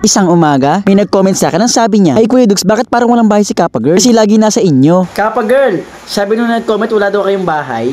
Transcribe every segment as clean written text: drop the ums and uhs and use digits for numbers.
Isang umaga, may nag-comment sa akin ang sabi niya, "Ay Kuya Dugs, bakit parang walang bahay si Kappa Girl? Kasi lagi nasa inyo." Kappa Girl, sabi nung nag-comment wala daw kayong bahay.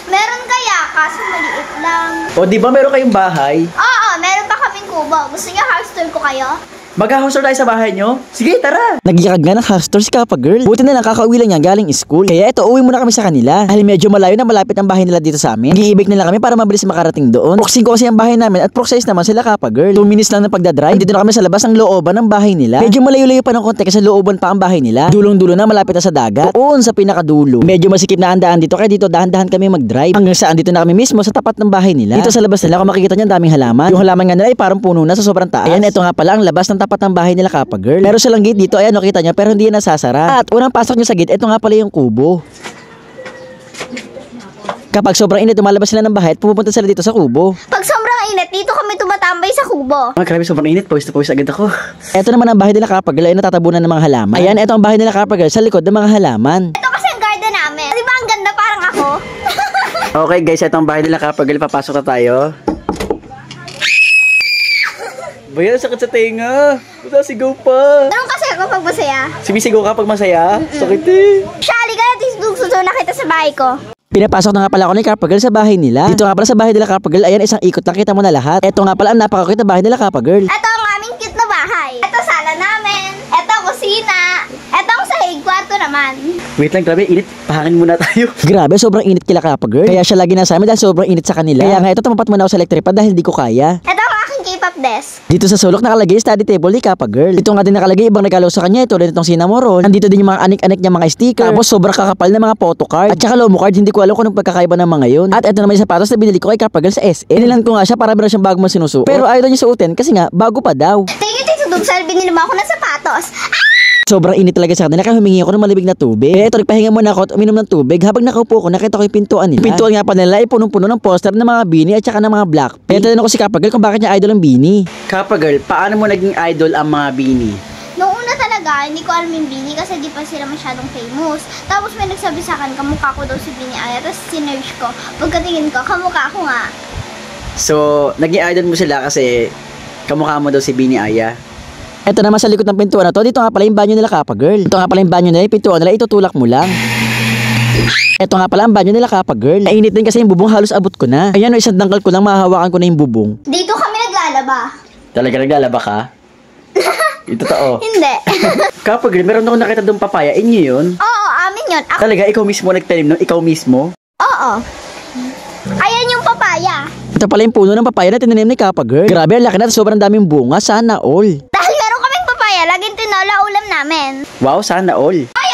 Meron kaya, kaso maliit lang. O di ba meron kayong bahay? Oo, meron pa kaming kubo. Gusto niyo house tour ko kayo? Mag-house tour tayo sa bahay nyo? Sige, tara! Nagikag nga ng house tour si Kappa Girl. Buti na lang kakauwi lang niya galing school. Kaya eto, uwi muna kami sa kanila. Dahil medyo malayo na malapit ang bahay nila dito sa amin. Nag-iibig nila kami para mabilis makarating doon. Proxing ko kasi ang bahay namin at proxy naman sila Kappa Girl. 2 minutes lang ng pagdadrive. Dito na kami sa labas ng looban ng bahay nila. Medyo malayo-layo pa ng konti kasi looban pa ang bahay nila. Dulong-dulo na malapit na sa dagat. Doon sa pinakadulo. Medyo masikip na ang daan dito kaya dito dahan-dahan kami mag-drive. Hanggang saan dito na kami mismo sa tapat ng bahay nila. Dito sa labas nila kung makikita niyo ang daming halaman. Yung halaman nga nila ay parang puno na sa sobrang taas. Ayan, ito nga pala ang labas ng tapat ng bahay nila Kappa Girl. Meron silang gate dito, ayan, nakita niya, pero hindi yan nasasara. At unang pasok niyo sa gate, ito nga pala yung kubo. Kapag sobrang init, lumalabas sila ng bahay at pupunta sila dito sa kubo. Pag sobrang init, dito kami tumatambay sa kubo. Grabe, sobrang init, pawis na pawis agad ako. Ito naman ang bahay nila Kappa Girl, ay natatabunan ng mga halaman. Ayan, ito ang bahay nila Kappa Girl, sa likod ng mga halaman. Ito kasi ang garden namin. Di ba ang ganda, parang ako? Okay guys, ito ang bahay nila Kappa Girl, papasok na tayo. Bayan, sakit sa tenga. Sigaw pa. Ganun kasi ako pag masaya. Sumisigaw ka pag masaya? Sakit eh. Shali ka na, susunod na kita sa bahay ko. Pinapasok na nga pala ako ni Kappa Girl sa bahay nila. Dito nga pala sa bahay nila Kappa Girl, ayan, isang ikot lang, kita mo na lahat. Ito nga pala ang napaka-cute na bahay nila Kappa Girl. Ito ang aming cute na bahay. Ito sala namin. Ito kusina. Ito ang sahig, kwarto naman. Wait lang, grabe, init. Pahangin muna tayo. Grabe, sobrang init kila Kappa Girl. Kaya siya lagi nasa amin dahil sobrang init sa kanila. Kaya nga ito, tumapat muna ako sa electric pad dahil di ko kaya. Ito ang aking K-pop desk. Dito sa sulok nakalagay study table ni Kappa Girl. Dito nga din nakalagay ibang regalo sa kanya. Ito rin itong cinnamon roll. Nandito din yung mga anik-anik niya mga sticker. Tapos sobrang kakapal na mga photo card. At saka lomo card, hindi ko alam kung anong pagkakaiba ng mga yun. At ito naman yung sapatos na binili ko kay Kappa Girl sa SM. Inilan ko nga siya para meron siyang bagong sinusuot. Pero ayaw niya suotin kasi nga bago pa daw. Thank you, Tito Dugs. Binili mo ako ng sapatos. Sobrang init talaga sa kanila kaya humingi ako ng malibig na tubig. Kaya ito, nagpahinga muna ako at uminom ng tubig. Habang nakaupo ko, nakita ko yung pintuan nila. Pintuan nga pa nila ay punong-puno ng poster ng mga Beanie at saka ng mga Blackpink. Kaya tanong ko si Kappa Girl kung bakit niya idol ang Beanie. Kappa Girl, paano mo naging idol ang mga Beanie? Noong una talaga, hindi ko alam yung Beanie kasi di pa sila masyadong famous. Tapos may nagsabi sa akin, kamukha ko daw si Beanie Aya. Tapos sinerge ko. Pagkatingin ko, kamukha ko nga. So, naging idol mo sila kasi kamukha mo daw si Beanie Aya. Ito naman sa likod ng pintuan na to, dito nga pala yung banyo nila Kappa Girl. Ito nga pala yung banyo nila, yung pintuan nila, itutulak mo lang. Ito nga pala ang banyo nila Kappa Girl. Nainit din kasi yung bubong, halos abot ko na. Ayan o, isang dangkal ko lang, mahahawakan ko na yung bubong. Dito kami naglalaba. Talaga naglalaba ka? Ito totoo. Hindi. Kappa Girl, meron ako nakita doon papaya, inyo yun? Oo, amin yun. Ako, Talaga, ikaw mismo nagtanim nun? Ikaw mismo? oo. Ayan yung papaya. Ito pala yung puno ng papaya na tinanim ni Kappa Girl. Grabe, ang laki na, sobrang daming bunga, sana all. Dahil meron kaming papaya, laging tinola ulam namin. Wow, sana all. Ay,